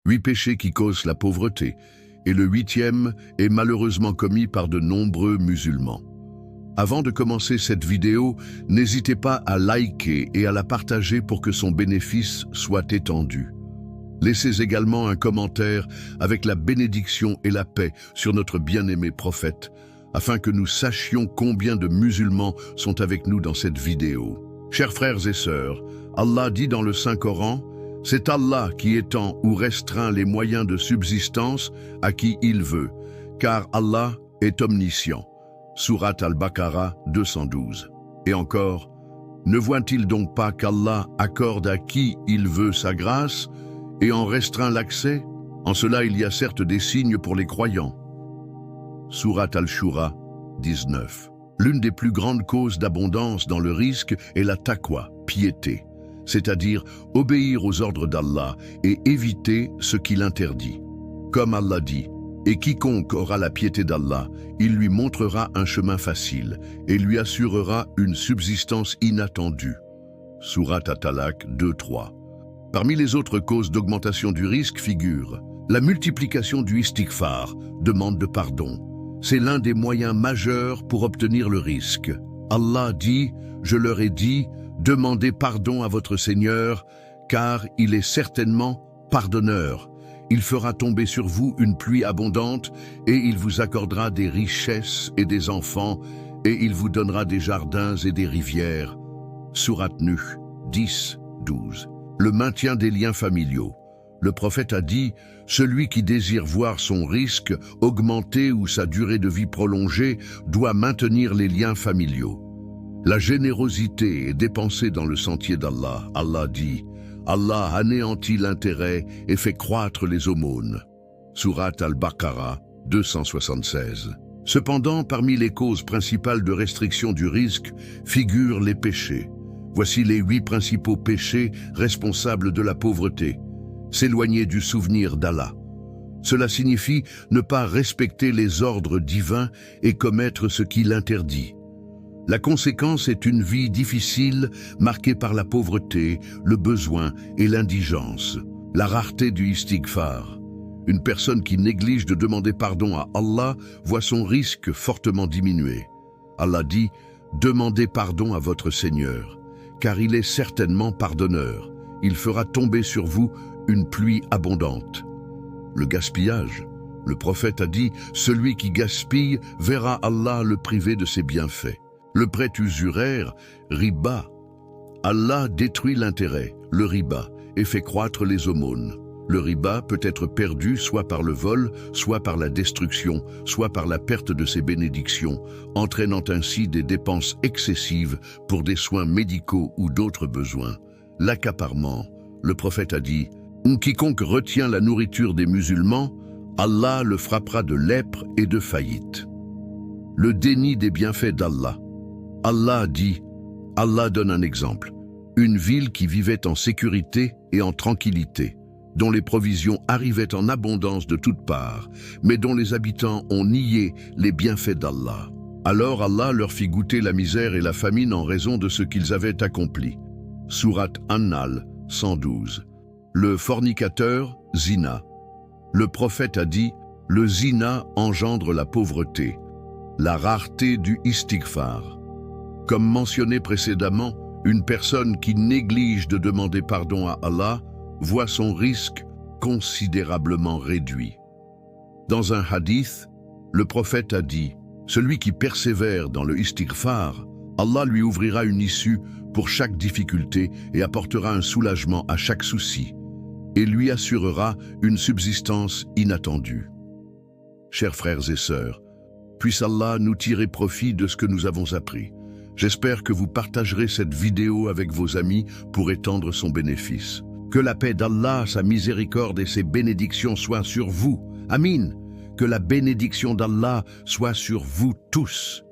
8 péchés qui causent la pauvreté, et le 8e est malheureusement commis par de nombreux musulmans. Avant de commencer cette vidéo, n'hésitez pas à liker et à la partager pour que son bénéfice soit étendu. Laissez également un commentaire avec la bénédiction et la paix sur notre bien-aimé prophète, afin que nous sachions combien de musulmans sont avec nous dans cette vidéo. Chers frères et sœurs, Allah dit dans le Saint-Coran, « C'est Allah qui étend ou restreint les moyens de subsistance à qui il veut, car Allah est omniscient. » Sourate Al-Baqarah 212. Et encore, « Ne voit-il donc pas qu'Allah accorde à qui il veut sa grâce et en restreint l'accès? En cela il y a certes des signes pour les croyants. » Sourate Al-Shura 19. L'une des plus grandes causes d'abondance dans le risque est la taqwa, piété, c'est-à-dire obéir aux ordres d'Allah et éviter ce qu'il interdit. Comme Allah dit, « Et quiconque aura la piété d'Allah, il lui montrera un chemin facile et lui assurera une subsistance inattendue. » Sourate At-Talaq 2-3. Parmi les autres causes d'augmentation du risque figure la multiplication du istighfar, demande de pardon. C'est l'un des moyens majeurs pour obtenir le risque. Allah dit, « Je leur ai dit, demandez pardon à votre Seigneur, car il est certainement pardonneur. Il fera tomber sur vous une pluie abondante, et il vous accordera des richesses et des enfants, et il vous donnera des jardins et des rivières. » Sourate Nuh 10-12. Le maintien des liens familiaux. Le prophète a dit, « Celui qui désire voir son risque augmenter ou sa durée de vie prolongée doit maintenir les liens familiaux. » La générosité est dépensée dans le sentier d'Allah. Allah dit, « Allah anéantit l'intérêt et fait croître les aumônes. » Sourate Al-Baqarah 276. Cependant, parmi les causes principales de restriction du risque figurent les péchés. Voici les 8 principaux péchés responsables de la pauvreté. S'éloigner du souvenir d'Allah. Cela signifie ne pas respecter les ordres divins et commettre ce qu'il interdit. La conséquence est une vie difficile marquée par la pauvreté, le besoin et l'indigence. La rareté du istighfar. Une personne qui néglige de demander pardon à Allah voit son risque fortement diminuer. Allah dit « Demandez pardon à votre Seigneur, car il est certainement pardonneur. Il fera tomber sur vous une pluie abondante. » Le gaspillage. Le prophète a dit « Celui qui gaspille verra Allah le priver de ses bienfaits. » Le prêt usuraire, riba. Allah détruit l'intérêt, le riba, et fait croître les aumônes. Le riba peut être perdu soit par le vol, soit par la destruction, soit par la perte de ses bénédictions, entraînant ainsi des dépenses excessives pour des soins médicaux ou d'autres besoins. L'accaparement. Le prophète a dit « Quiconque retient la nourriture des musulmans, Allah le frappera de lèpre et de faillite. » Le déni des bienfaits d'Allah. Allah dit, Allah donne un exemple, une ville qui vivait en sécurité et en tranquillité, dont les provisions arrivaient en abondance de toutes parts, mais dont les habitants ont nié les bienfaits d'Allah. Alors Allah leur fit goûter la misère et la famine en raison de ce qu'ils avaient accompli. Sourate An-Nahl 112. Le fornicateur, zina. Le prophète a dit, le zina engendre la pauvreté, la rareté du istighfar. Comme mentionné précédemment, une personne qui néglige de demander pardon à Allah voit son risque considérablement réduit. Dans un hadith, le prophète a dit « Celui qui persévère dans le istighfar, Allah lui ouvrira une issue pour chaque difficulté et apportera un soulagement à chaque souci, et lui assurera une subsistance inattendue. » Chers frères et sœurs, puisse Allah nous tirer profit de ce que nous avons appris. J'espère que vous partagerez cette vidéo avec vos amis pour étendre son bénéfice. Que la paix d'Allah, sa miséricorde et ses bénédictions soient sur vous. Amin. Que la bénédiction d'Allah soit sur vous tous.